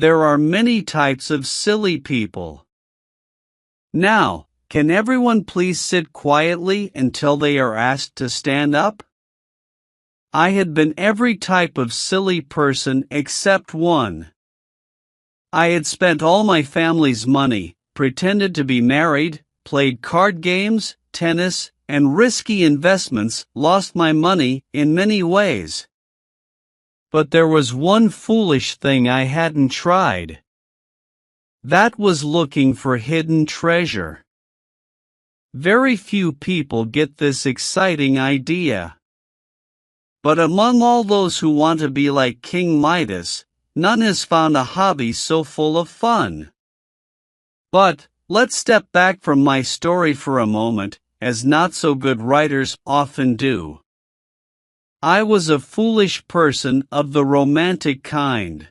There are many types of silly people. Now, can everyone please sit quietly until they are asked to stand up? I had been every type of silly person except one. I had spent all my family's money, pretended to be married, played card games, tennis, and risky investments, lost my money in many ways. But there was one foolish thing I hadn't tried. That was looking for hidden treasure. Very few people get this exciting idea. But among all those who want to be like King Midas, none has found a hobby so full of fun. But, let's step back from my story for a moment, as not-so-good writers often do. I was a foolish person of the romantic kind.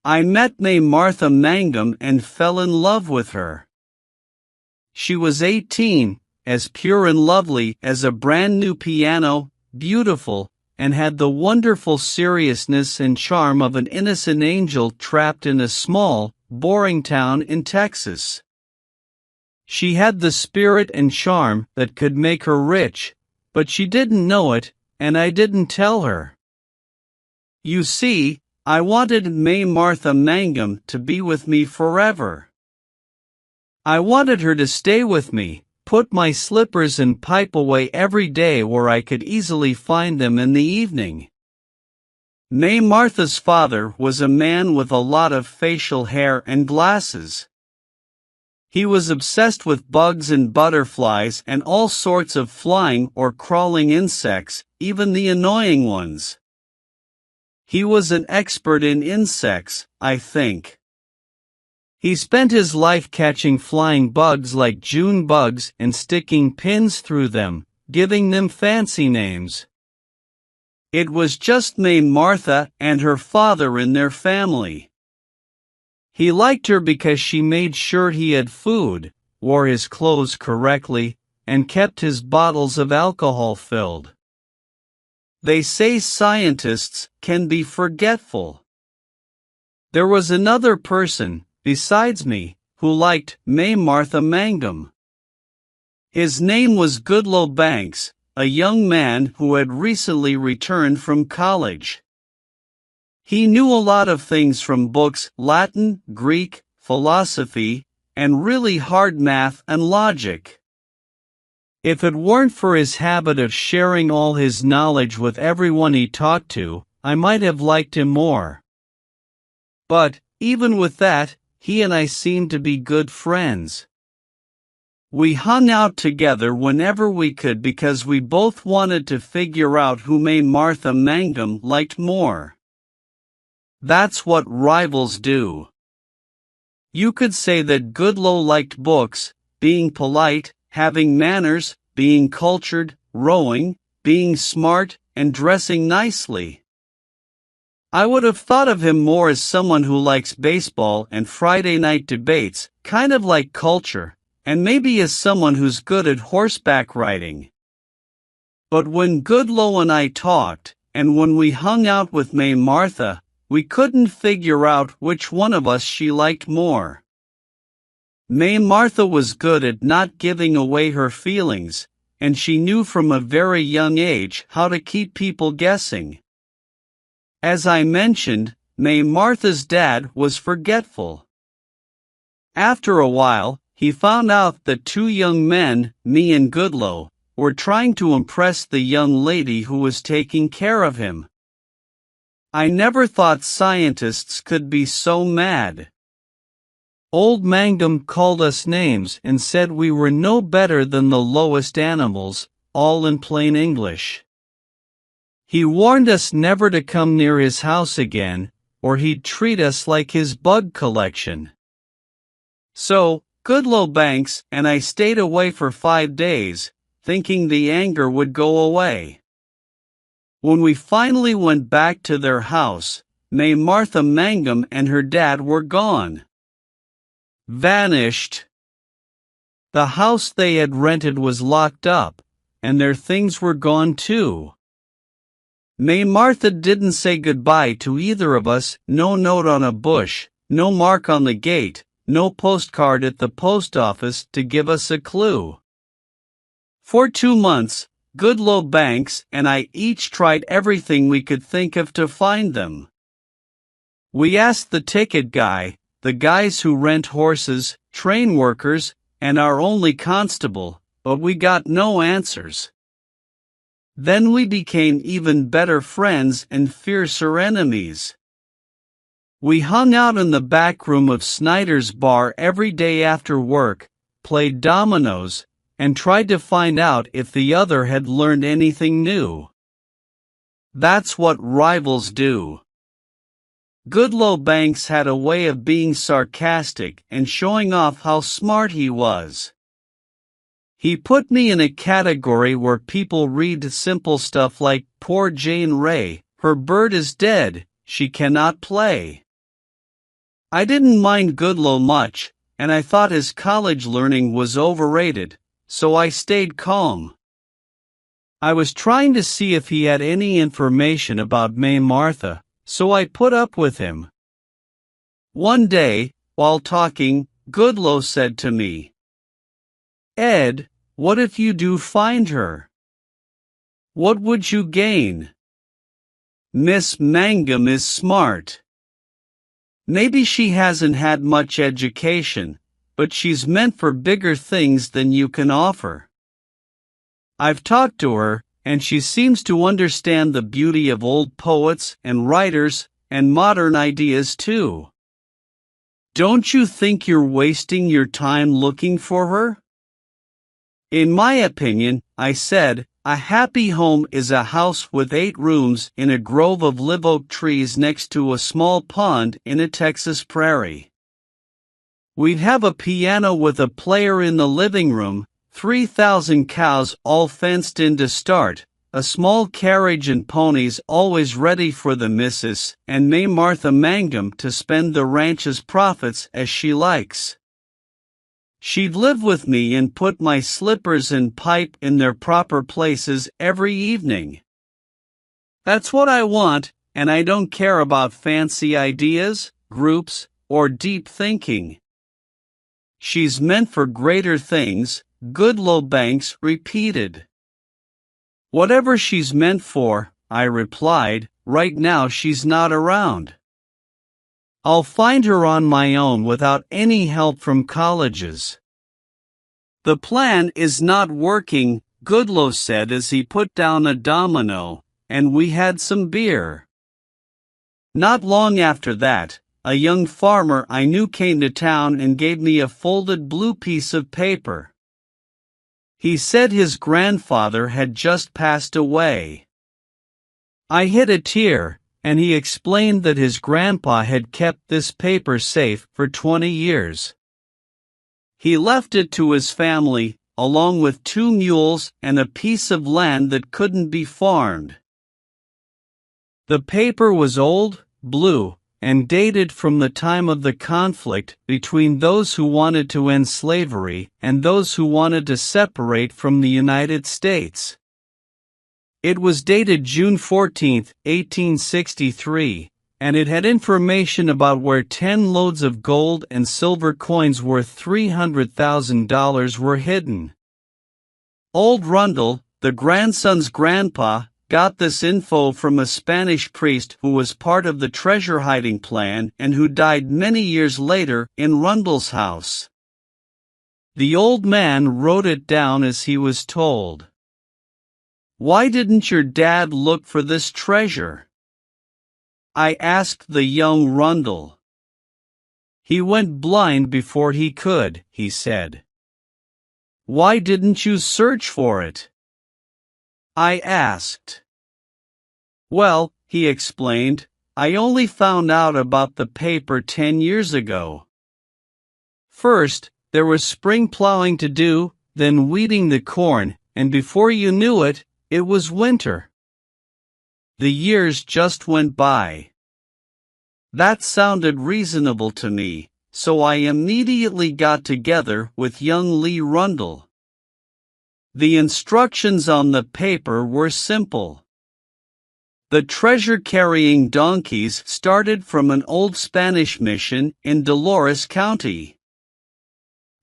I met May Martha Mangum and fell in love with her. She was 18, as pure and lovely as a brand new piano, beautiful, and had the wonderful seriousness and charm of an innocent angel trapped in a small, boring town in Texas. She had the spirit and charm that could make her rich, but she didn't know it, and I didn't tell her. You see, I wanted May Martha Mangum to be with me forever. I wanted her to stay with me, put my slippers and pipe away every day where I could easily find them in the evening. May Martha's father was a man with a lot of facial hair and glasses. He was obsessed with bugs and butterflies and all sorts of flying or crawling insects, even the annoying ones. He was an expert in insects, I think. He spent his life catching flying bugs like June bugs and sticking pins through them, giving them fancy names. It was just May Martha and her father in their family. He liked her because she made sure he had food, wore his clothes correctly, and kept his bottles of alcohol filled. They say scientists can be forgetful. There was another person, besides me, who liked May Martha Mangum. His name was Goodloe Banks, a young man who had recently returned from college. He knew a lot of things from books, Latin, Greek, philosophy, and really hard math and logic. If it weren't for his habit of sharing all his knowledge with everyone he talked to, I might have liked him more. But, even with that, he and I seemed to be good friends. We hung out together whenever we could because we both wanted to figure out who May Martha Mangum liked more. That's what rivals do. You could say that Goodloe liked books, being polite, having manners, being cultured, rowing, being smart, and dressing nicely. I would have thought of him more as someone who likes baseball and Friday night debates, kind of like culture, and maybe as someone who's good at horseback riding. But when Goodloe and I talked, and when we hung out with May Martha, we couldn't figure out which one of us she liked more. May Martha was good at not giving away her feelings, and she knew from a very young age how to keep people guessing. As I mentioned, May Martha's dad was forgetful. After a while, he found out that two young men, me and Goodloe, were trying to impress the young lady who was taking care of him. I never thought scientists could be so mad. Old Mangum called us names and said we were no better than the lowest animals, all in plain English. He warned us never to come near his house again, or he'd treat us like his bug collection. So, Goodloe Banks and I stayed away for 5 days, thinking the anger would go away. When we finally went back to their house, May Martha Mangum and her dad were gone. Vanished. The house they had rented was locked up, and their things were gone too. May Martha didn't say goodbye to either of us, no note on a bush, no mark on the gate, no postcard at the post office to give us a clue. For 2 months, Goodloe Banks and I each tried everything we could think of to find them. We asked the ticket guy, the guys who rent horses, train workers, and our only constable, but we got no answers. Then we became even better friends and fiercer enemies. We hung out in the back room of Snyder's bar every day after work, played dominoes, and tried to find out if the other had learned anything new. That's what rivals do. Goodloe Banks had a way of being sarcastic and showing off how smart he was. He put me in a category where people read simple stuff like, "Poor Jane Ray, her bird is dead, she cannot play." I didn't mind Goodloe much, and I thought his college learning was overrated, so I stayed calm. I was trying to see if he had any information about May Martha, so I put up with him. One day, while talking, Goodloe said to me, "Ed, what if you do find her? What would you gain? Miss Mangum is smart. Maybe she hasn't had much education, but she's meant for bigger things than you can offer. I've talked to her, and she seems to understand the beauty of old poets and writers, and modern ideas too. Don't you think you're wasting your time looking for her?" In my opinion, I said, a happy home is a house with 8 rooms in a grove of live oak trees next to a small pond in a Texas prairie. We'd have a piano with a player in the living room, 3,000 cows all fenced in to start, a small carriage and ponies always ready for the missus, and May Martha Mangum to spend the ranch's profits as she likes. She'd live with me and put my slippers and pipe in their proper places every evening. That's what I want, and I don't care about fancy ideas, groups, or deep thinking. She's meant for greater things, Goodloe Banks repeated. Whatever she's meant for, I replied, right now she's not around. I'll find her on my own without any help from colleges. The plan is not working, Goodloe said as he put down a domino, and we had some beer. Not long after that, a young farmer I knew came to town and gave me a folded blue piece of paper. He said his grandfather had just passed away. I hid a tear, and he explained that his grandpa had kept this paper safe for 20 years. He left it to his family, along with 2 mules and a piece of land that couldn't be farmed. The paper was old, blue, and dated from the time of the conflict between those who wanted to end slavery and those who wanted to separate from the United States. It was dated June 14, 1863, and it had information about where 10 loads of gold and silver coins worth $300,000 were hidden. Old Rundle, the grandson's grandpa, got this info from a Spanish priest who was part of the treasure hiding plan and who died many years later in Rundle's house. The old man wrote it down as he was told. "Why didn't your dad look for this treasure?" I asked the young Rundle. "He went blind before he could," he said. "Why didn't you search for it?" I asked. "Well," he explained, "I only found out about the paper 10 years ago. First, there was spring plowing to do, then weeding the corn, and before you knew it, it was winter. The years just went by." That sounded reasonable to me, so I immediately got together with young Lee Rundle. The instructions on the paper were simple. The treasure-carrying donkeys started from an old Spanish mission in Dolores County.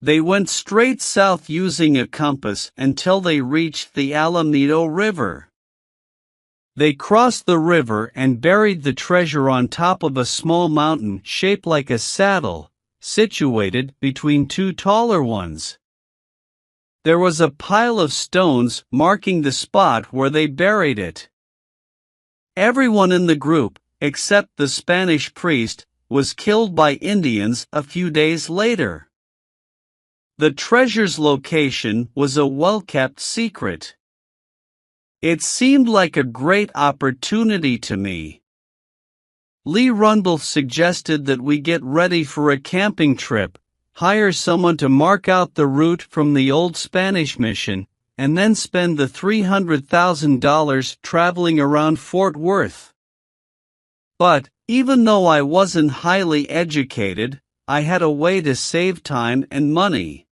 They went straight south using a compass until they reached the Alamito River. They crossed the river and buried the treasure on top of a small mountain shaped like a saddle, situated between two taller ones. There was a pile of stones marking the spot where they buried it. Everyone in the group, except the Spanish priest, was killed by Indians a few days later. The treasure's location was a well-kept secret. It seemed like a great opportunity to me. Lee Rundle suggested that we get ready for a camping trip, hire someone to mark out the route from the old Spanish mission, and then spend the $300,000 traveling around Fort Worth. But, even though I wasn't highly educated, I had a way to save time and money.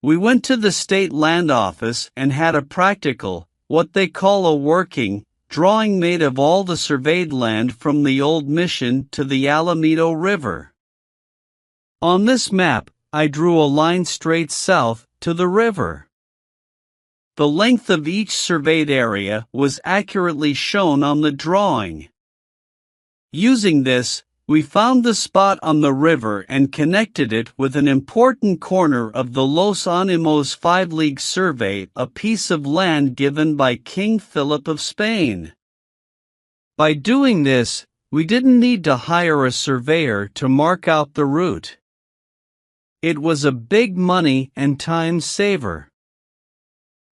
We went to the state land office and had a practical, what they call a working, drawing made of all the surveyed land from the old mission to the Alamito River. On this map, I drew a line straight south to the river. The length of each surveyed area was accurately shown on the drawing. Using this, we found the spot on the river and connected it with an important corner of the Los Animos 5-league survey, a piece of land given by King Philip of Spain. By doing this, we didn't need to hire a surveyor to mark out the route. It was a big money and time saver.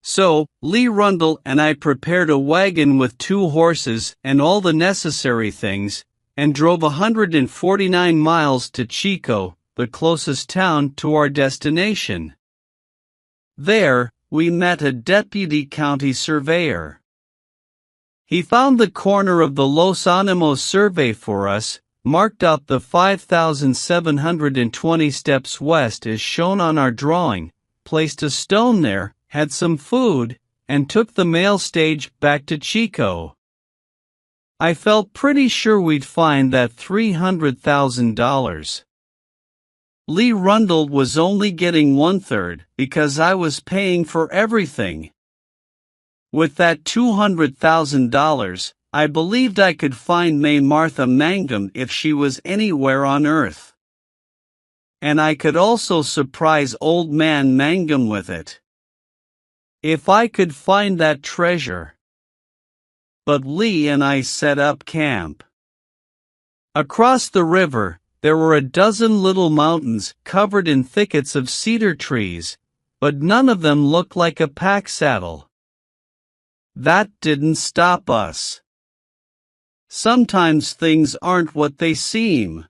So, Lee Rundle and I prepared a wagon with 2 horses and all the necessary things, and drove 149 miles to Chico, the closest town to our destination. There, we met a deputy county surveyor. He found the corner of the Los Animos survey for us, marked out the 5,720 steps west as shown on our drawing, placed a stone there, had some food, and took the mail stage back to Chico. I felt pretty sure we'd find that $300,000. Lee Rundle was only getting 1/3 because I was paying for everything. With that $200,000, I believed I could find May Martha Mangum if she was anywhere on Earth. And I could also surprise Old Man Mangum with it. If I could find that treasure. But Lee and I set up camp. Across the river, there were a dozen little mountains covered in thickets of cedar trees, but none of them looked like a pack saddle. That didn't stop us. Sometimes things aren't what they seem.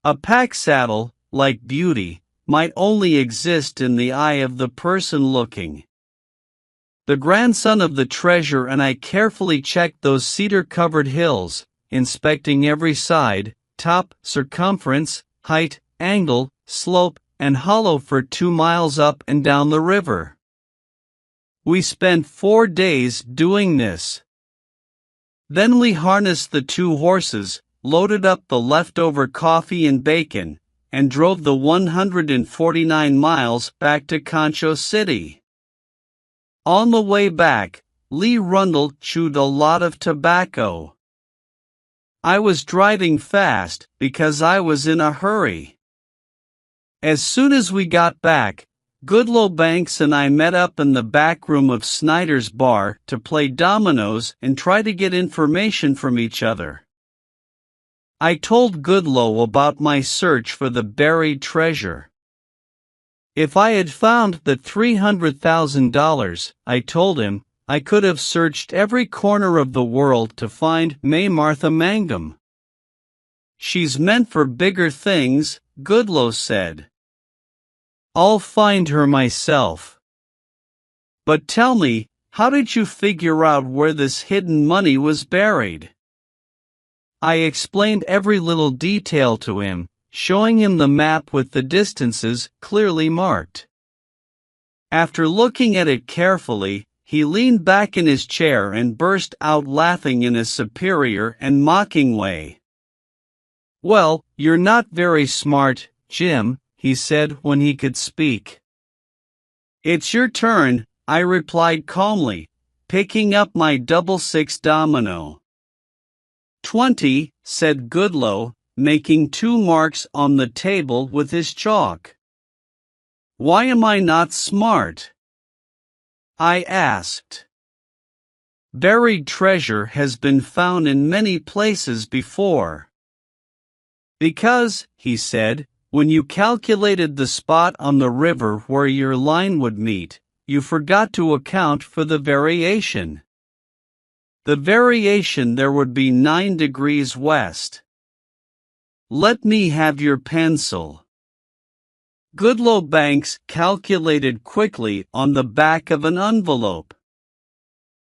A pack saddle, like beauty, might only exist in the eye of the person looking. The grandson of the treasure and I carefully checked those cedar-covered hills, inspecting every side, top, circumference, height, angle, slope, and hollow for 2 miles up and down the river. We spent 4 days doing this. Then we harnessed the 2 horses, loaded up the leftover coffee and bacon, and drove the 149 miles back to Concho City. On the way back, Lee Rundle chewed a lot of tobacco. I was driving fast because I was in a hurry. As soon as we got back, Goodloe Banks and I met up in the back room of Snyder's bar to play dominoes and try to get information from each other. I told Goodloe about my search for the buried treasure. If I had found the $300,000, I told him, I could have searched every corner of the world to find May Martha Mangum. She's meant for bigger things, Goodloe said. I'll find her myself. But tell me, how did you figure out where this hidden money was buried? I explained every little detail to him, showing him the map with the distances clearly marked. After looking at it carefully, he leaned back in his chair and burst out laughing in a superior and mocking way. "Well, you're not very smart, Jim," he said when he could speak. "It's your turn," I replied calmly, picking up my double six domino. "20, said Goodloe, making 2 marks on the table with his chalk. "Why am I not smart?" I asked. "Buried treasure has been found in many places before." "Because," he said, "when you calculated the spot on the river where your line would meet, you forgot to account for the variation. The variation there would be 9 degrees west. Let me have your pencil." Goodloe Banks calculated quickly on the back of an envelope.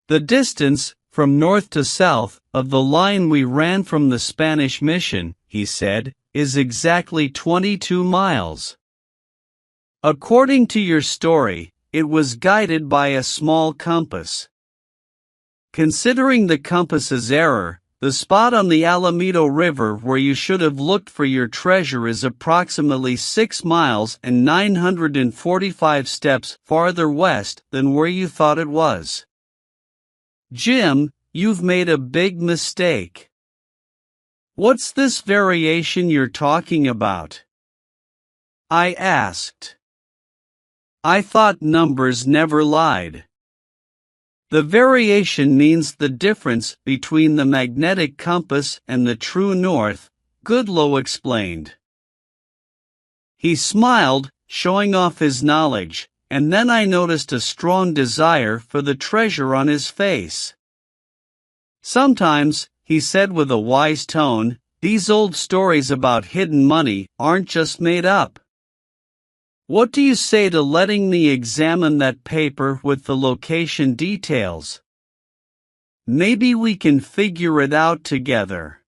"The distance, from north to south, of the line we ran from the Spanish Mission," he said, "is exactly 22 miles. According to your story, it was guided by a small compass. Considering the compass's error, the spot on the Alamito River where you should have looked for your treasure is approximately 6 miles and 945 steps farther west than where you thought it was. Jim, you've made a big mistake." "What's this variation you're talking about?" I asked. "I thought numbers never lied." "The variation means the difference between the magnetic compass and the true north," Goodloe explained. He smiled, showing off his knowledge, and then I noticed a strong desire for the treasure on his face. "Sometimes," he said with a wise tone, "these old stories about hidden money aren't just made up. What do you say to letting me examine that paper with the location details? Maybe we can figure it out together."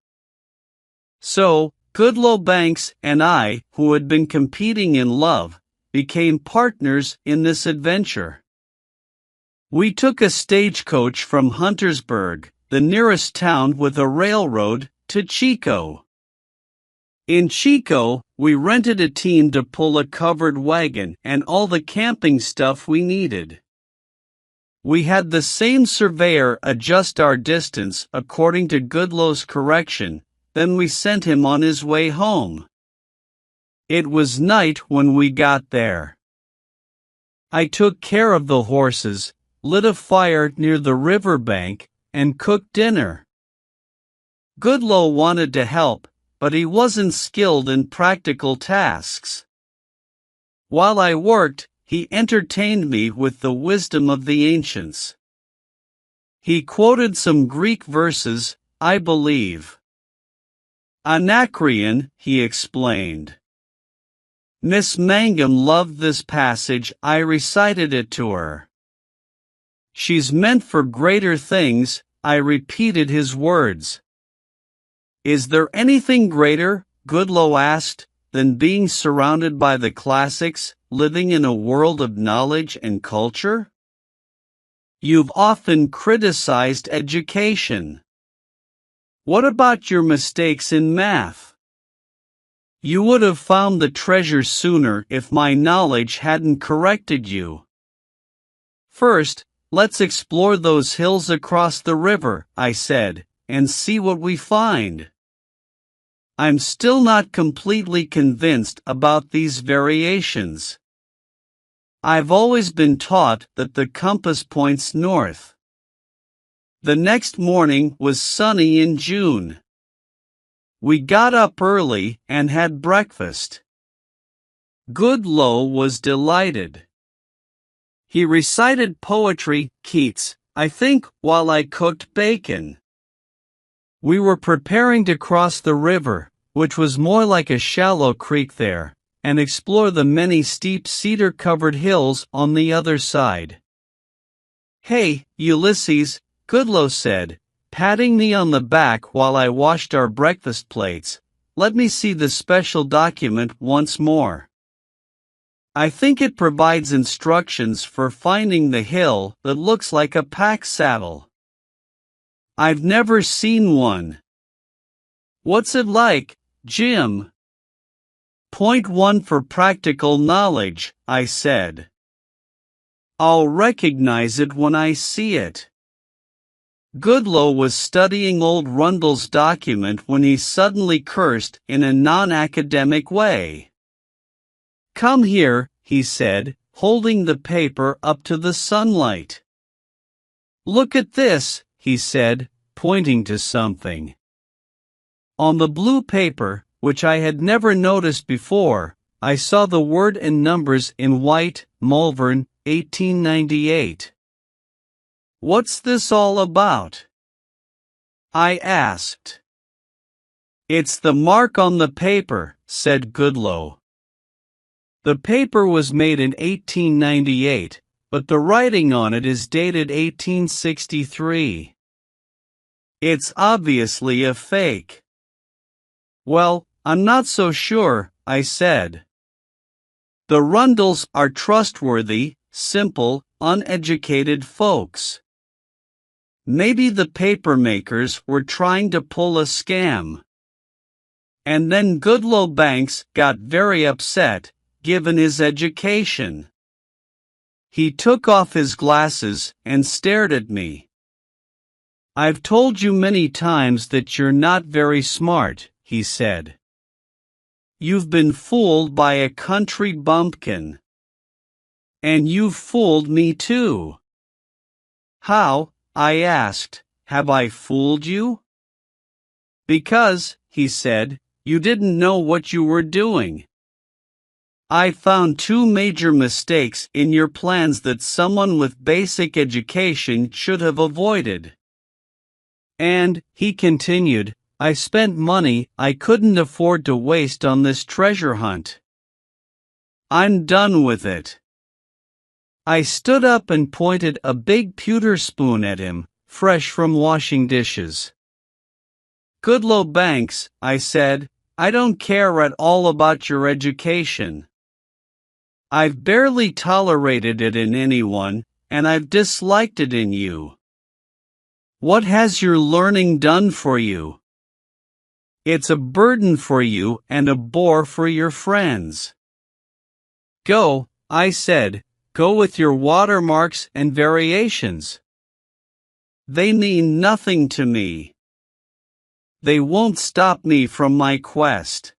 So, Goodloe Banks and I, who had been competing in love, became partners in this adventure. We took a stagecoach from Huntersburg, the nearest town with a railroad, to Chico. In Chico, we rented a team to pull a covered wagon and all the camping stuff we needed. We had the same surveyor adjust our distance according to Goodloe's correction, then we sent him on his way home. It was night when we got there. I took care of the horses, lit a fire near the riverbank, and cooked dinner. Goodloe wanted to help, but he wasn't skilled in practical tasks. While I worked, he entertained me with the wisdom of the ancients. He quoted some Greek verses, I believe. Anacreon, he explained. Miss Mangum loved this passage. I recited it to her. She's meant for greater things, I repeated his words. Is there anything greater, Goodloe asked, than being surrounded by the classics, living in a world of knowledge and culture? You've often criticized education. What about your mistakes in math? You would have found the treasure sooner if my knowledge hadn't corrected you. First, let's explore those hills across the river, I said, and see what we find. I'm still not completely convinced about these variations. I've always been taught that the compass points north. The next morning was sunny in June. We got up early and had breakfast. Goodloe was delighted. He recited poetry, Keats, I think, while I cooked bacon. We were preparing to cross the river, which was more like a shallow creek there, and explore the many steep cedar-covered hills on the other side. Hey, Ulysses, Goodloe said, patting me on the back while I washed our breakfast plates, let me see the special document once more. I think it provides instructions for finding the hill that looks like a pack saddle. I've never seen one. What's it like, Jim? Point 1 for practical knowledge, I said. I'll recognize it when I see it. Goodloe was studying old Rundle's document when he suddenly cursed in a non-academic way. Come here, he said, holding the paper up to the sunlight. Look at this, he said, pointing to something. On the blue paper, which I had never noticed before, I saw the word and numbers in white, Malvern, 1898. What's this all about? I asked. It's the mark on the paper, said Goodloe. The paper was made in 1898, but the writing on it is dated 1863. It's obviously a fake. Well, I'm not so sure, I said. The Rundles are trustworthy, simple, uneducated folks. Maybe the papermakers were trying to pull a scam. And then Goodloe Banks got very upset, given his education. He took off his glasses and stared at me. I've told you many times that you're not very smart, he said. You've been fooled by a country bumpkin. And you've fooled me too. How, I asked, have I fooled you? Because, he said, you didn't know what you were doing. I found two major mistakes in your plans that someone with basic education should have avoided. And, he continued, I spent money I couldn't afford to waste on this treasure hunt. I'm done with it. I stood up and pointed a big pewter spoon at him, fresh from washing dishes. Goodloe Banks, I said, I don't care at all about your education. I've barely tolerated it in anyone, and I've disliked it in you. What has your learning done for you? It's a burden for you and a bore for your friends. Go, I said, go with your watermarks and variations. They mean nothing to me. They won't stop me from my quest.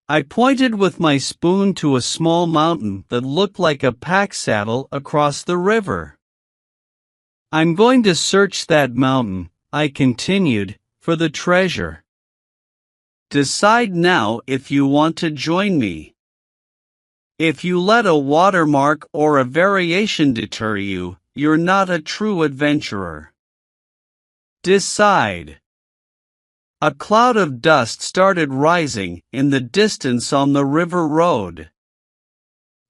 I pointed with my spoon to a small mountain that looked like a pack saddle across the river. I'm going to search that mountain, I continued, for the treasure. Decide now if you want to join me. If you let a watermark or a variation deter you, you're not a true adventurer. Decide. A cloud of dust started rising in the distance on the river road.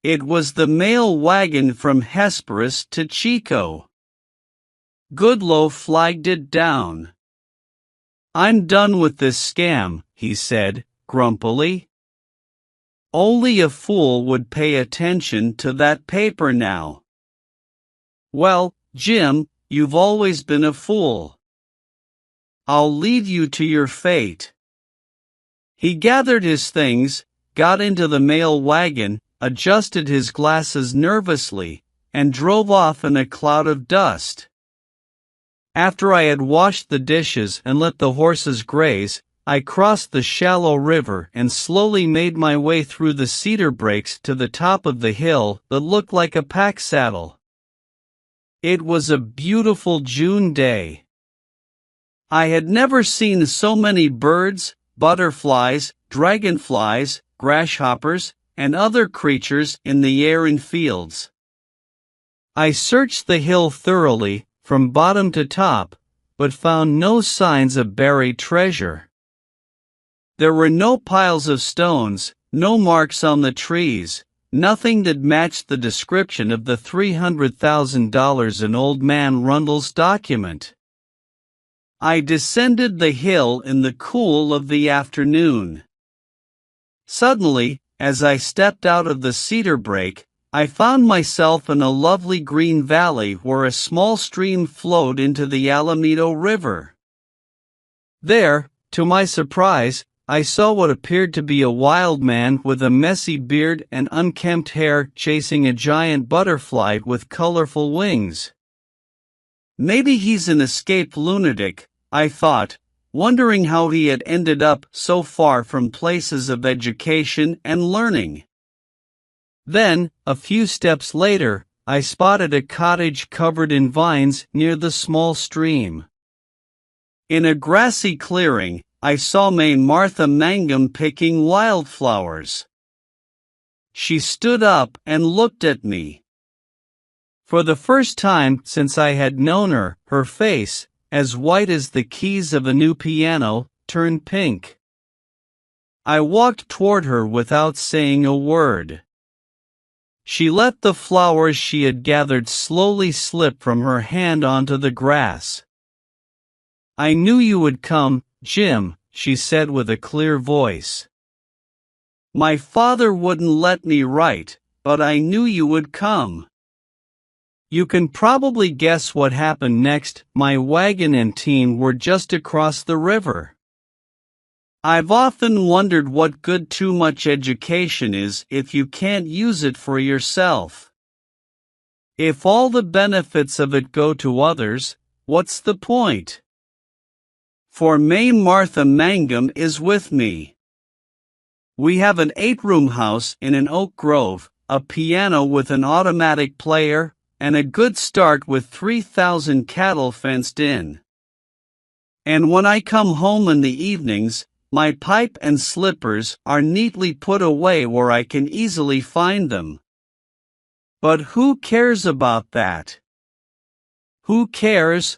It was the mail wagon from Hesperus to Chico. Goodloe flagged it down. I'm done with this scam, he said, grumpily. Only a fool would pay attention to that paper now. Well, Jim, you've always been a fool. I'll leave you to your fate. He gathered his things, got into the mail wagon, adjusted his glasses nervously, and drove off in a cloud of dust. After I had washed the dishes and let the horses graze, I crossed the shallow river and slowly made my way through the cedar brakes to the top of the hill that looked like a pack saddle. It was a beautiful June day. I had never seen so many birds, butterflies, dragonflies, grasshoppers, and other creatures in the air and fields. I searched the hill thoroughly, from bottom to top, but found no signs of buried treasure. There were no piles of stones, no marks on the trees, nothing that matched the description of the $300,000 in Old Man Rundle's document. I descended the hill in the cool of the afternoon. Suddenly, as I stepped out of the cedar brake, I found myself in a lovely green valley where a small stream flowed into the Alamito River. There, to my surprise, I saw what appeared to be a wild man with a messy beard and unkempt hair chasing a giant butterfly with colorful wings. Maybe he's an escaped lunatic, I thought, wondering how he had ended up so far from places of education and learning. Then, a few steps later, I spotted a cottage covered in vines near the small stream. In a grassy clearing, I saw Martha Mangum picking wildflowers. She stood up and looked at me. For the first time since I had known her, her face, as white as the keys of a new piano, turned pink. I walked toward her without saying a word. She let the flowers she had gathered slowly slip from her hand onto the grass. "I knew you would come, Jim," she said with a clear voice. "My father wouldn't let me write, but I knew you would come." You can probably guess what happened next. My wagon and team were just across the river. I've often wondered what good too much education is if you can't use it for yourself. If all the benefits of it go to others, what's the point? For Martha Mangum is with me. We have an 8-room house in an oak grove, a piano with an automatic player, and a good start with 3,000 cattle fenced in. And when I come home in the evenings, my pipe and slippers are neatly put away where I can easily find them. But who cares about that? Who cares?